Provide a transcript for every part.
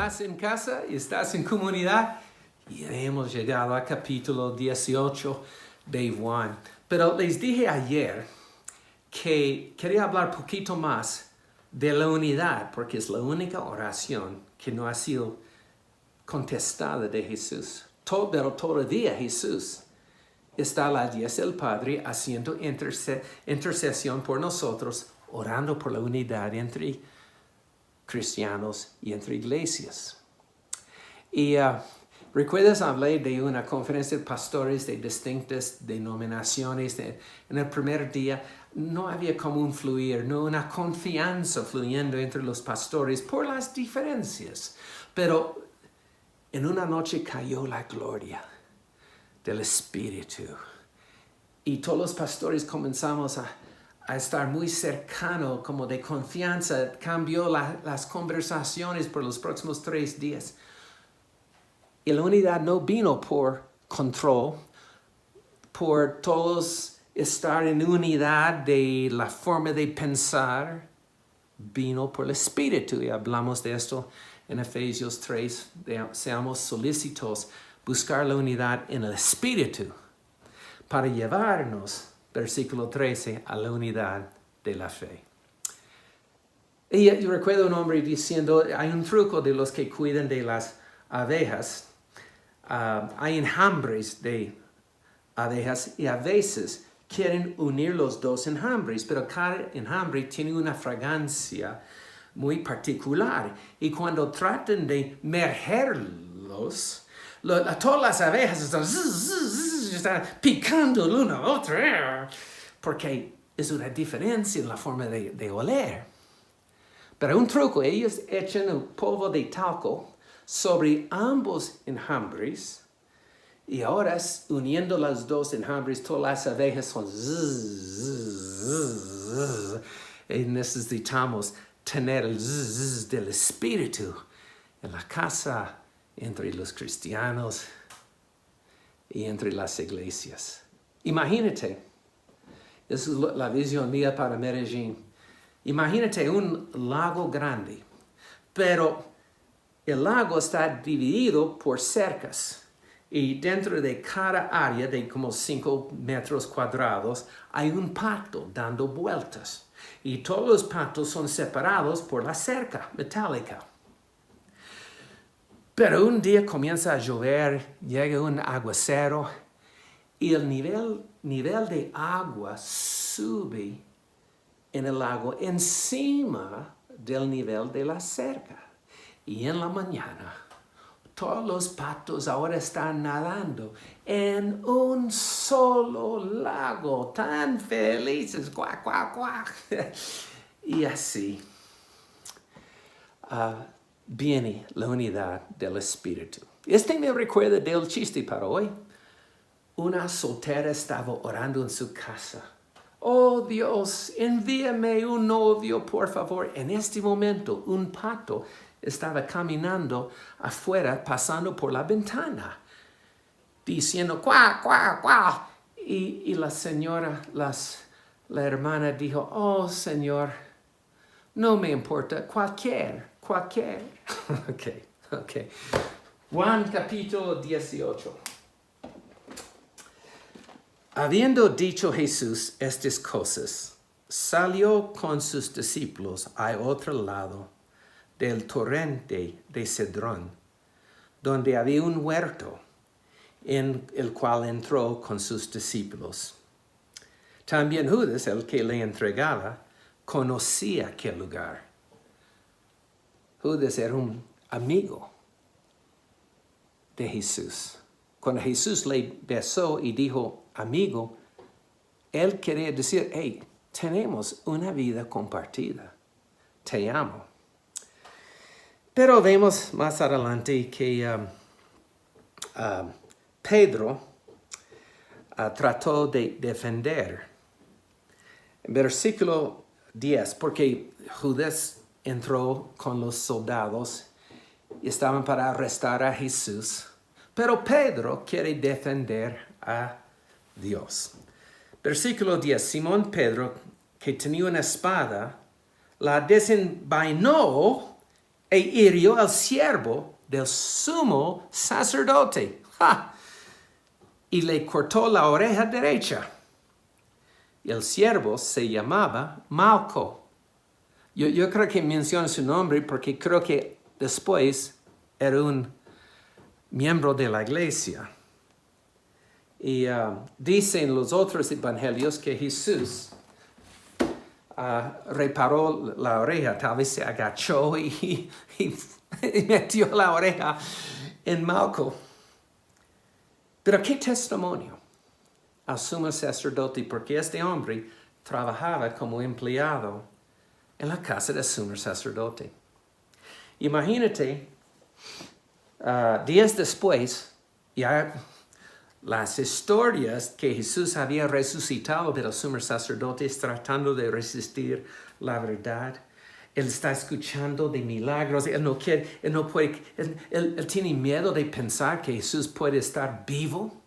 estás en casa y estás en comunidad. Y hemos llegado al capítulo 18 de Juan. Pero les dije ayer que quería hablar un poquito más de la unidad, porque es la única oración que no ha sido contestada de Jesús. Pero todavía Jesús está a la diestra del Padre haciendo intercesión por nosotros, orando por la unidad entre cristianos y entre iglesias. Y ¿recuerdas? Hablé de una conferencia de pastores de distintas denominaciones. En el primer día no había como un fluir, no una confianza fluyendo entre los pastores por las diferencias. Pero en una noche cayó la gloria del Espíritu. Y todos los pastores comenzamos a estar muy cercanos, como de confianza. Cambió las conversaciones por los próximos 3 días. Y la unidad no vino por control, por todos estar en unidad de la forma de pensar. Vino por el Espíritu. Y hablamos de esto en Efesios 3. Seamos solícitos, buscar la unidad en el Espíritu para llevarnos, versículo 13, a la unidad de la fe. Y yo recuerdo un hombre diciendo, hay un truco de los que cuidan de las abejas. Hay enjambres de abejas y a veces quieren unir los dos enjambres, pero cada enjambre tiene una fragancia muy particular. Y cuando tratan de mergerlos, todas las abejas están picando la una a otra, porque es una diferencia en la forma de oler. Pero un truco, ellos echan un polvo de talco sobre ambos enjambres, y ahora uniendo las dos enjambres, todas las abejas son y necesitamos tener el del Espíritu en la casa, entre los cristianos y entre las iglesias. Imagínate, esa es la visión mía para Medellín. Imagínate un lago grande, pero el lago está dividido por cercas. Y dentro de cada área de como 5 metros cuadrados hay un pato dando vueltas. Y todos los patos son separados por la cerca metálica. Pero un día comienza a llover, llega un aguacero y el nivel de agua sube en el lago encima del nivel de la cerca. Y en la mañana, todos los patos ahora están nadando en un solo lago, tan felices, cuac, cuac, cuac. Y así viene la unidad del Espíritu. Este me recuerda del chiste para hoy. Una soltera estaba orando en su casa. Oh Dios, envíame un novio, por favor. En este momento, un pato estaba caminando afuera, pasando por la ventana, diciendo, cuá, cuá, cuá. Y la señora, la hermana dijo, oh Señor, no me importa, cualquier. Ok. Juan capítulo 18. Habiendo dicho Jesús estas cosas, salió con sus discípulos a otro lado del torrente de Cedrón, donde había un huerto, en el cual entró con sus discípulos. También Judas, el que le entregaba, conocía aquel lugar. Judas era un amigo de Jesús. Cuando Jesús le besó y dijo amigo, él quería decir, hey, tenemos una vida compartida. Te amo. Pero vemos más adelante que Pedro trató de defender. En versículo 10, porque Judas entró con los soldados y estaban para arrestar a Jesús. Pero Pedro quiere defender a Dios. Versículo 10, Simón Pedro, que tenía una espada, la desenvainó e hirió al siervo del sumo sacerdote. ¡Ja! Y le cortó la oreja derecha. Y el siervo se llamaba Malco. Yo creo que menciona su nombre porque creo que después era un miembro de la iglesia. Y dicen los otros evangelios que Jesús reparó la oreja, tal vez se agachó y metió la oreja en Malco. Pero qué testimonio al sumo sacerdote, porque este hombre trabajaba como empleado en la casa del sumo sacerdote. Imagínate, días después, ya las historias que Jesús había resucitado del sumo sacerdote tratando de resistir la verdad. Él está escuchando de milagros. Él no puede, él tiene miedo de pensar que Jesús puede estar vivo.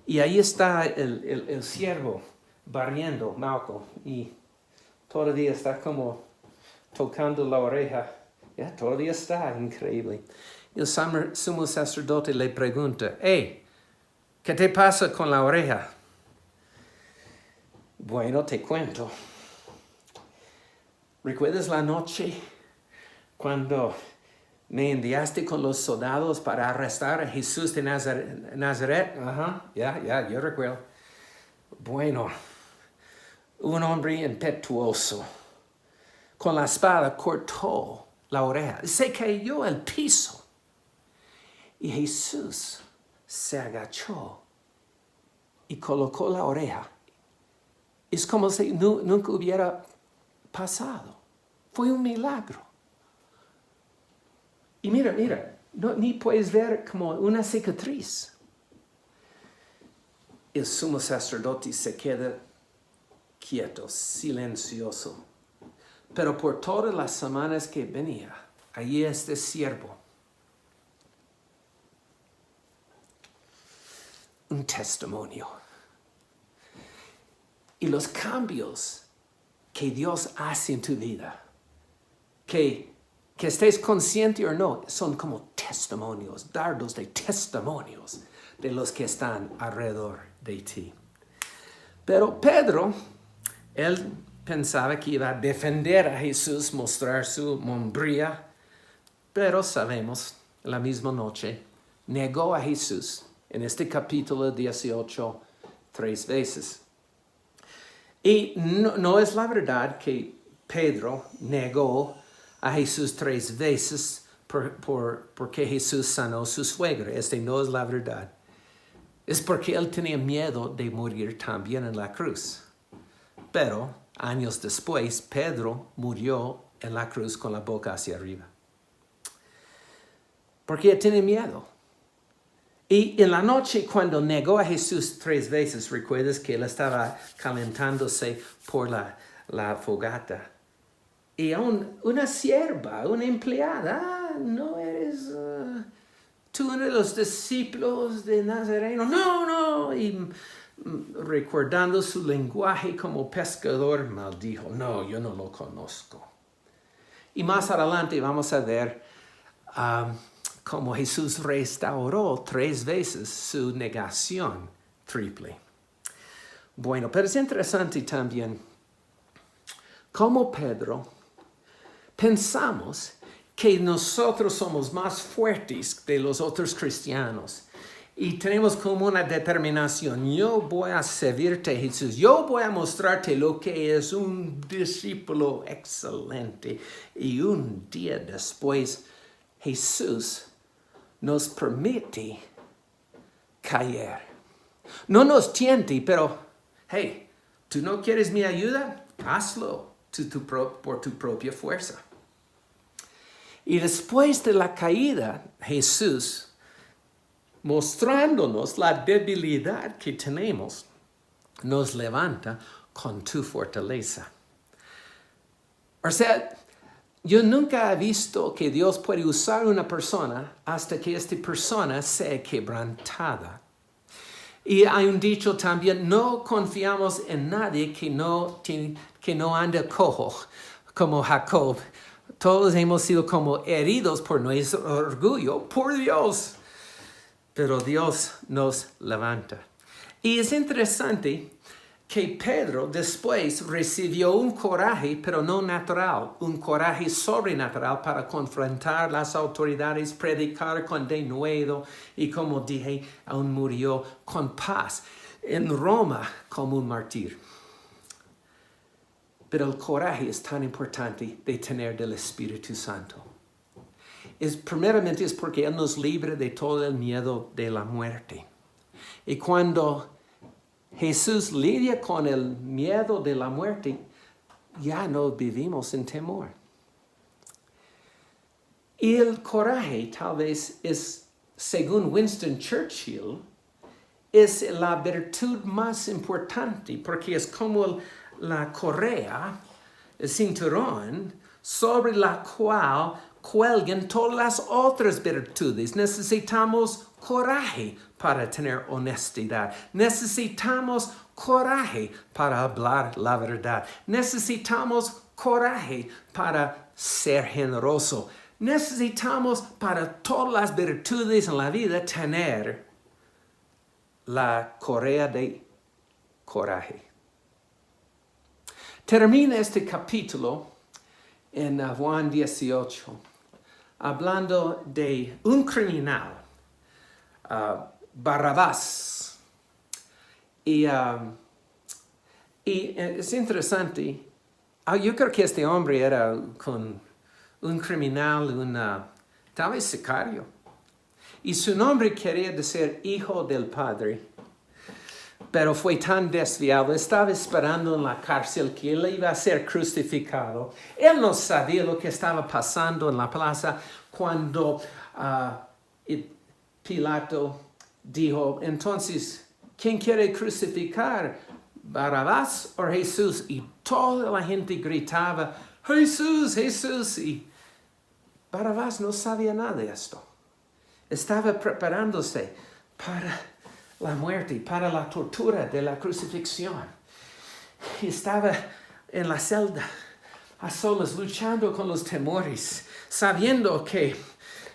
Y ahí está el siervo barriendo, Malco, y todavía está como tocando la oreja. Ya, todavía está increíble. El sumo sacerdote le pregunta, hey, ¿qué te pasa con la oreja? Bueno, te cuento. ¿Recuerdas la noche cuando me enviaste con los soldados para arrestar a Jesús de Nazaret? Yo recuerdo. Bueno, un hombre impetuoso con la espada cortó la oreja. Se cayó al piso. Y Jesús se agachó y colocó la oreja. Es como si nunca hubiera pasado. Fue un milagro. Y mira, ni puedes ver como una cicatriz. El sumo sacerdote se queda quieto, silencioso. Pero por todas las semanas que venía, allí este siervo, un testimonio. Y los cambios que Dios hace en tu vida, que estés consciente o no, son como testimonios, dardos de testimonios de los que están alrededor de ti. Pero Pedro, él pensaba que iba a defender a Jesús, mostrar su hombría, pero sabemos, la misma noche, negó a Jesús en este capítulo 18 3 veces. Y no es la verdad que Pedro negó a Jesús 3 veces porque Jesús sanó a su suegra. No es la verdad. Es porque él tenía miedo de morir también en la cruz. Pero años después, Pedro murió en la cruz con la boca hacia arriba. Porque él tenía miedo. Y en la noche, cuando negó a Jesús 3 veces, recuerdas que él estaba calentándose por la fogata. Y una sierva, una empleada, no eres tú uno de los discípulos de Nazareno. No. Y recordando su lenguaje como pescador, maldijo. No, yo no lo conozco. Y más adelante vamos a ver cómo Jesús restauró 3 veces su negación triple. Bueno, pero es interesante también cómo Pedro pensamos que nosotros somos más fuertes de los otros cristianos y tenemos como una determinación. Yo voy a servirte, Jesús. Yo voy a mostrarte lo que es un discípulo excelente. Y un día después, Jesús nos permite caer. No nos tiente, pero, hey, ¿tú no quieres mi ayuda? Hazlo por tu propia fuerza. Y después de la caída, Jesús, mostrándonos la debilidad que tenemos, nos levanta con tu fortaleza. O sea, yo nunca he visto que Dios puede usar una persona hasta que esta persona sea quebrantada. Y hay un dicho también, no confiamos en nadie que no anda cojo, como Jacob. Todos hemos sido como heridos por nuestro orgullo, por Dios. Pero Dios nos levanta. Y es interesante que Pedro después recibió un coraje, pero no natural, un coraje sobrenatural para confrontar las autoridades, predicar con denuedo y, como dije, aún murió con paz en Roma como un mártir. Pero el coraje es tan importante de tener del Espíritu Santo. Primeramente es porque Él nos libra de todo el miedo de la muerte. Y cuando Jesús lidia con el miedo de la muerte, ya no vivimos en temor. Y el coraje tal vez es, según Winston Churchill, es la virtud más importante porque es como la correa, el cinturón, sobre la cual cuelgan todas las otras virtudes. Necesitamos coraje para tener honestidad. Necesitamos coraje para hablar la verdad. Necesitamos coraje para ser generoso. Necesitamos para todas las virtudes en la vida tener la correa de coraje. Termina este capítulo en Juan 18, hablando de un criminal, Barrabás. Y es interesante, yo creo que este hombre era con un criminal, tal vez sicario. Y su nombre quería decir hijo del Padre. Pero fue tan desviado, estaba esperando en la cárcel que él iba a ser crucificado. Él no sabía lo que estaba pasando en la plaza cuando Pilato dijo, entonces, ¿quién quiere crucificar? ¿Barrabás o Jesús? Y toda la gente gritaba, Jesús, Jesús. Y Barrabás no sabía nada de esto. Estaba preparándose para la muerte, para la tortura de la crucifixión. Y estaba en la celda, a solas, luchando con los temores, sabiendo que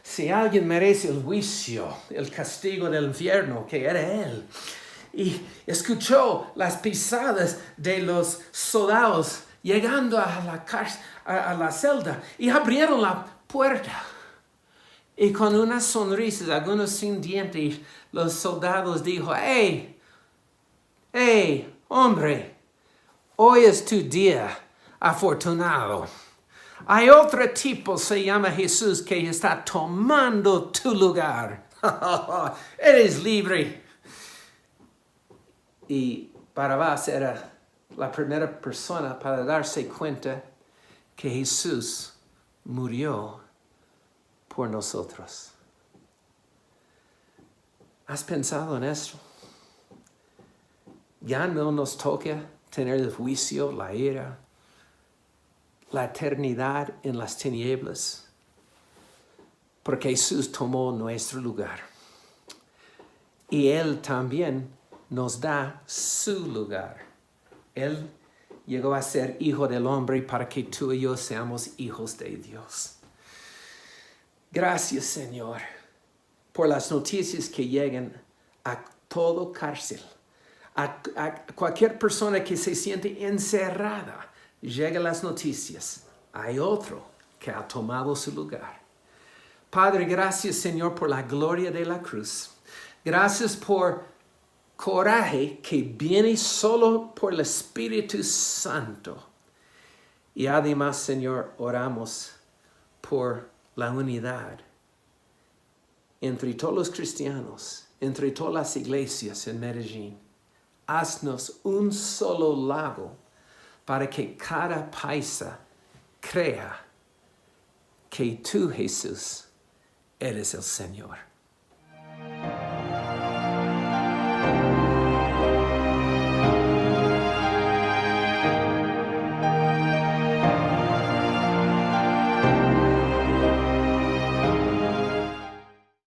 si alguien merece el juicio, el castigo del infierno, que era él. Y escuchó las pisadas de los soldados llegando a la celda y abrieron la puerta. Y con unas sonrisas, algunos sin dientes, los soldados dijo, hey, hombre, hoy es tu día afortunado. Hay otro tipo, se llama Jesús, que está tomando tu lugar. Eres libre. Y Barrabás era la primera persona para darse cuenta que Jesús murió por nosotros. ¿Has pensado en esto? Ya no nos toca tener el juicio, la ira, la eternidad en las tinieblas, porque Jesús tomó nuestro lugar. Y Él también nos da su lugar. Él llegó a ser hijo del hombre para que tú y yo seamos hijos de Dios. Gracias, Señor, por las noticias que llegan a todo cárcel. A cualquier persona que se siente encerrada, llegan las noticias. Hay otro que ha tomado su lugar. Padre, gracias, Señor, por la gloria de la cruz. Gracias por coraje que viene solo por el Espíritu Santo. Y además, Señor, oramos por la unidad entre todos los cristianos, entre todas las iglesias en Medellín. Haznos un solo lago para que cada paisa crea que tú, Jesús, eres el Señor.